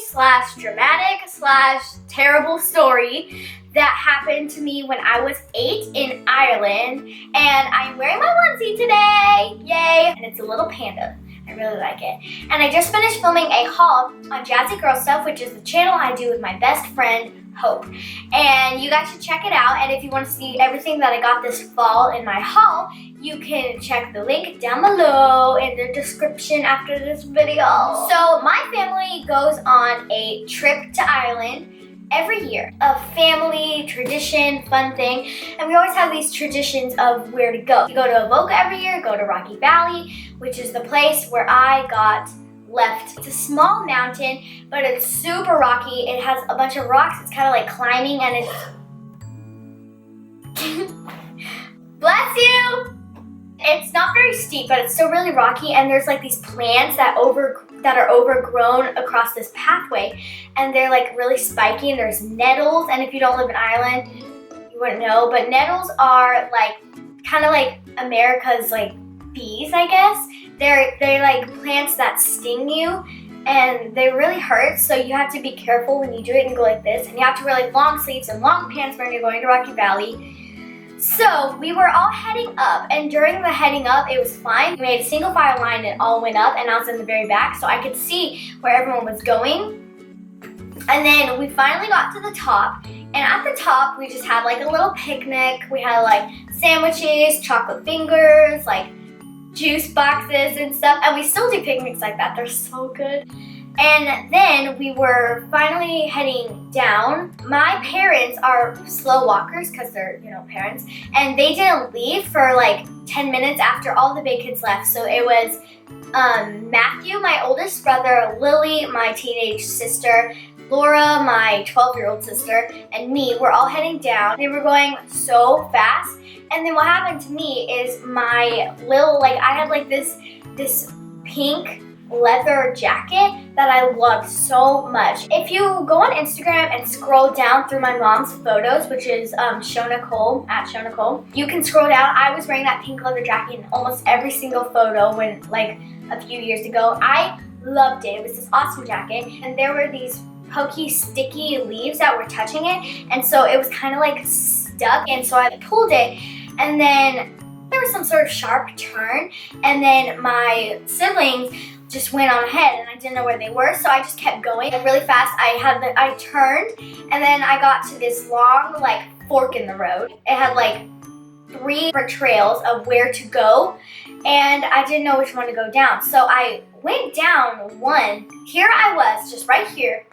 slash dramatic slash terrible story that happened to me when I was 8 in Ireland, and I'm wearing my onesie today, yay! And it's a little panda. I really like it. And I just finished filming a haul on Jazzy Girl Stuff, which is the channel I do with my best friend, Hope. And you guys should check it out. And if you want to see everything that I got this fall in my haul, you can check the link down below in the description after this video. So my family goes on a trip to Ireland every year. A family tradition, fun thing. And we always have these traditions of where to go. We go to Avoca every year, go to Rocky Valley, which is the place where I got left. It's a small mountain, but it's super rocky. It has a bunch of rocks. It's kind of like climbing, and it's bless you. It's not very steep, but it's still really rocky, and there's like these plants that are overgrown across this pathway, and they're like really spiky, and there's nettles. And if you don't live in Ireland, you wouldn't know, but nettles are like kind of like America's like bees, I guess. They're like plants that sting you, and they really hurt, so you have to be careful when you do it and go like this. And you have to wear like long sleeves and long pants when you're going to Rocky Valley. So we were all heading up, and during the heading up, it was fine. We made a single file line and all went up, and I was in the very back, so I could see where everyone was going. And then we finally got to the top, and at the top, we just had like a little picnic. We had like sandwiches, chocolate fingers, like juice boxes and stuff, and we still do picnics like that. They're so good. And then we were finally heading down. My parents are slow walkers because they're, parents, and they didn't leave for like 10 minutes after all the big kids left. So it was Matthew, my oldest brother, Lily, my teenage sister, Laura, my 12-year-old sister, and me. We're all heading down. They were going so fast. And then what happened to me is my little, I had like this pink leather jacket that I loved so much. If you go on Instagram and scroll down through my mom's photos, which is @ShowNicole, you can scroll down. I was wearing that pink leather jacket in almost every single photo when, like, a few years ago. I loved it. It was this awesome jacket, and there were these pokey, sticky leaves that were touching it, and so it was kind of like stuck, and so I pulled it, and then there was some sort of sharp turn, and then my siblings just went on ahead, and I didn't know where they were, so I just kept going really fast. I turned, and then I got to this long fork in the road. It had 3 different trails of where to go, and I didn't know which one to go down. So I went down one. Here I was, just right here.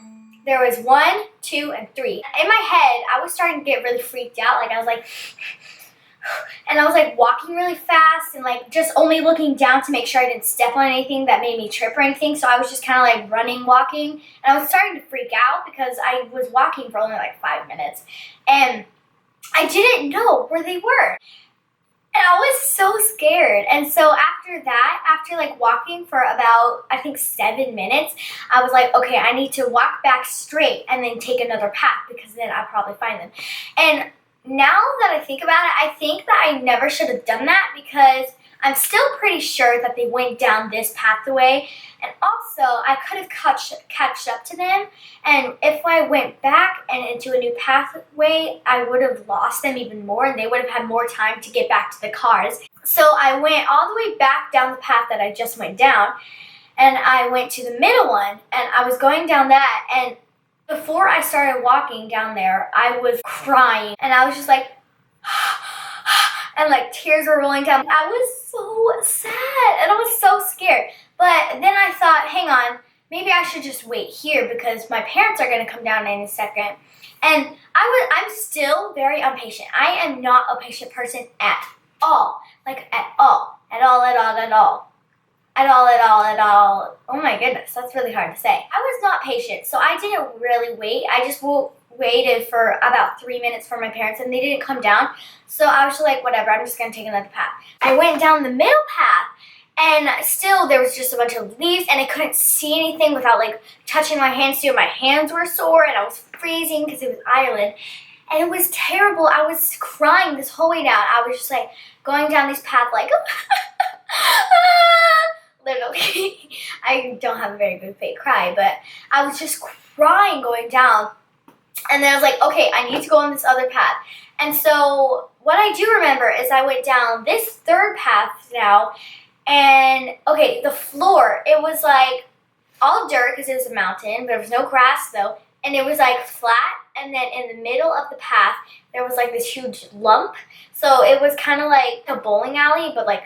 There was 1, 2, and 3. In my head, I was starting to get really freaked out. I was like, and I was walking really fast and just only looking down to make sure I didn't step on anything that made me trip or anything. So I was just kind of running, walking, and I was starting to freak out because I was walking for only 5 minutes, and I didn't know where they were. And I was so scared. And so after that, after walking for about, I think 7 minutes, I was like, okay, I need to walk back straight and then take another path because then I'll probably find them. And now that I think about it, I think that I never should have done that because I'm still pretty sure that they went down this pathway. And also, I could have catched up to them. And if I went back and into a new pathway, I would have lost them even more, and they would have had more time to get back to the cars. So I went all the way back down the path that I just went down, and I went to the middle one, and I was going down that, and before I started walking down there, I was crying, and I was just and tears were rolling down. I was so sad, and I was so scared. But then I thought, hang on, maybe I should just wait here because my parents are going to come down in a second. And I'm still very impatient. I am not a patient person at all. At all. Oh my goodness, that's really hard to say. I was not patient, so I didn't really wait. I just waited for about 3 minutes for my parents, and they didn't come down. So I was just whatever, I'm just going to take another path. I went down the middle path, and still there was just a bunch of leaves, and I couldn't see anything without touching my hands too. My hands were sore, and I was freezing because it was Ireland. And it was terrible. I was crying this whole way down. I was just going down this path literally. I don't have a very good fake cry, but I was just crying going down. And then I was like, okay, I need to go on this other path. And so what I do remember is I went down this third path now. And, okay, the floor, it was like all dirt because it was a mountain, but there was no grass though. And it was like flat. And then in the middle of the path, there was like this huge lump. So it was kind of like a bowling alley, but like,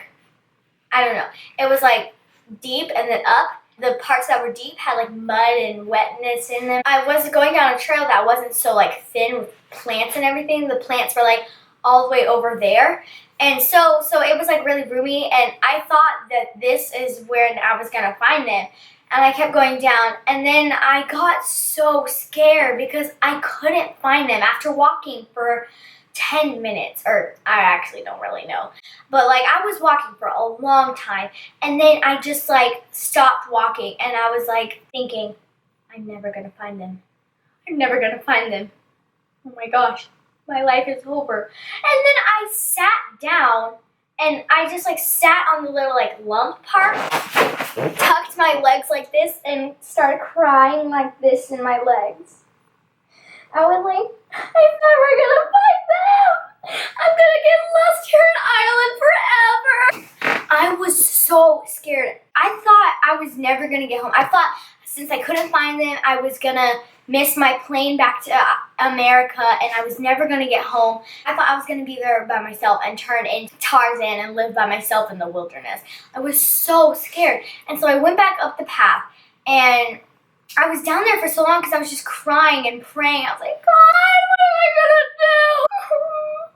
I don't know. It was like deep and then up. The parts that were deep had like mud and wetness in them. I was going down a trail that wasn't so like thin with plants and everything. The plants were like all the way over there. And so it was like really roomy, and I thought that this is where I was gonna find them. And I kept going down, and then I got so scared because I couldn't find them after walking for 10 minutes, or I actually don't really know. But like I was walking for a long time, and then I just like stopped walking, and I was like thinking, I'm never gonna find them. I'm never gonna find them. Oh my gosh, my life is over. And then I sat down, and I just like sat on the little like lump part, tucked my legs like this, and started crying like this in my legs. I was like, I'm never gonna find them. I'm gonna get lost here in Ireland forever. I was so scared. I thought I was never gonna get home. I thought since I couldn't find them, I was gonna miss my plane back to America, and I was never gonna get home. I thought I was gonna be there by myself and turn into Tarzan and live by myself in the wilderness. I was so scared. And so I went back up the path, and I was down there for so long because I was just crying and praying. I was like, God, what am I gonna do?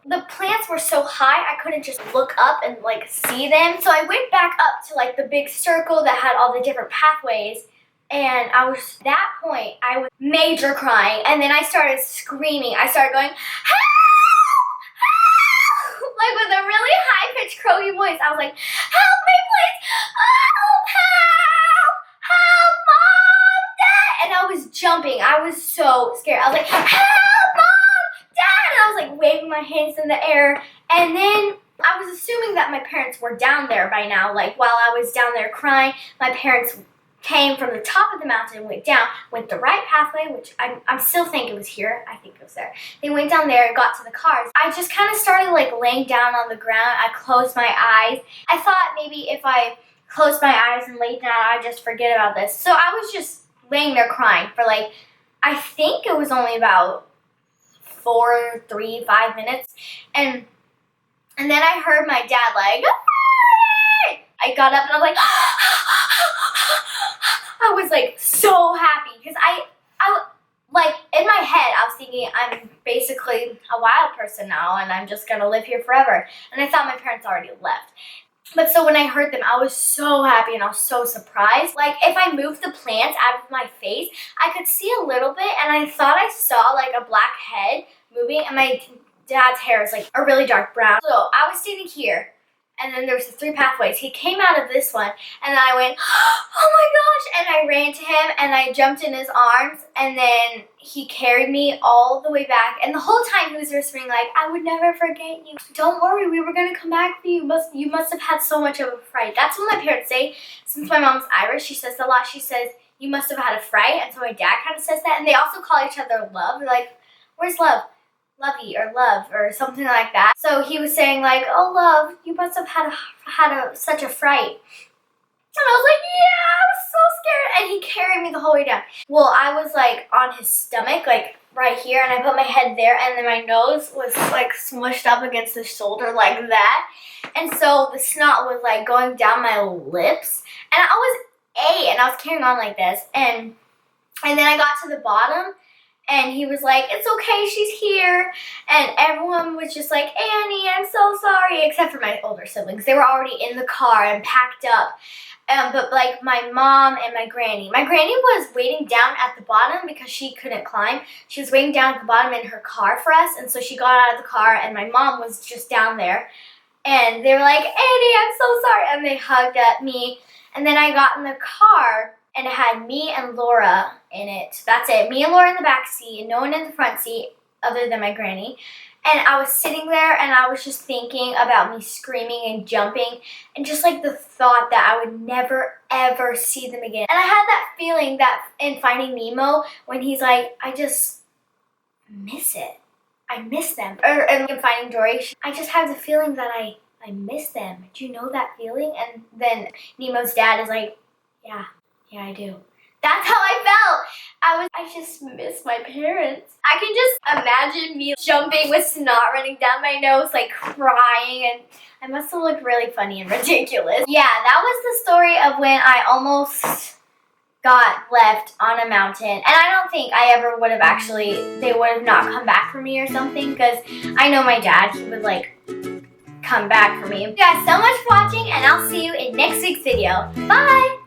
The plants were so high, I couldn't just look up and like see them. So I went back up to like the big circle that had all the different pathways. And at that point, I was major crying. And then I started screaming. I started going, help! Help! Like with a really high-pitched croaky voice. I was like, help me, please! Help! Help! Help, Mom! Dad! And I was jumping. I was so scared. I was like, help, Mom! Dad! And I was like waving my hands in the air. And then I was assuming that my parents were down there by now. Like while I was down there crying, my parents came from the top of the mountain, went down, went the right pathway, which I still think it was here. I think it was there. They went down there and got to the cars. I just kind of started like laying down on the ground. I closed my eyes. I thought maybe if I closed my eyes and laid down, I'd just forget about this. So I was just laying there crying for like, I think it was only about 5 minutes. And then I heard my dad like, "Hey!" I got up and I was like, I was like so happy because I like in my head I was thinking I'm basically a wild person now and I'm just gonna live here forever. And I thought my parents already left. But so when I heard them, I was so happy and I was so surprised. Like if I moved the plants out of my face, I could see a little bit, and I thought I saw like a black head moving, and my dad's hair is like a really dark brown. So I was standing here, and then there was the 3 pathways. He came out of this one, and then I went, oh my gosh, and I ran to him, and I jumped in his arms, and then he carried me all the way back, and the whole time he was whispering like, I would never forget you. Don't worry, we were gonna come back for you. You must have had so much of a fright. That's what my parents say. Since my mom's Irish, she says a lot. She says, you must have had a fright, and so my dad kind of says that, and they also call each other love. They're like, where's love? Lovey or love or something like that. So he was saying like, oh love, you must have had such a fright. And I was like, yeah, I was so scared. And he carried me the whole way down. Well, I was like on his stomach, like right here, and I put my head there, and then my nose was like smushed up against his shoulder like that. And so the snot was like going down my lips, and I was 8 and I was carrying on like this. And then I got to the bottom, and he was like, it's okay, she's here. And everyone was just like, Annie, I'm so sorry. Except for my older siblings. They were already in the car and packed up. But like my mom and my granny. My granny was waiting down at the bottom because she couldn't climb. She was waiting down at the bottom in her car for us. And so she got out of the car, and my mom was just down there. And they were like, Annie, I'm so sorry. And they hugged at me. And then I got in the car, and it had me and Laura in it. That's it. Me and Laura in the back seat, and no one in the front seat other than my granny. And I was sitting there and I was just thinking about me screaming and jumping and just like the thought that I would never ever see them again. And I had that feeling that in Finding Nemo when he's like, I just miss it. I miss them. Or in Finding Dory, I just have the feeling that I miss them. Do you know that feeling? And then Nemo's dad is like, yeah, I do. That's how I felt. I just miss my parents. I can just imagine me jumping with snot running down my nose, like crying, and I must have looked really funny and ridiculous. Yeah, that was the story of when I almost got left on a mountain. And I don't think I ever would have actually, they would have not come back for me or something, because I know my dad, he would like come back for me. Thank you guys so much for watching, and I'll see you in next week's video. Bye!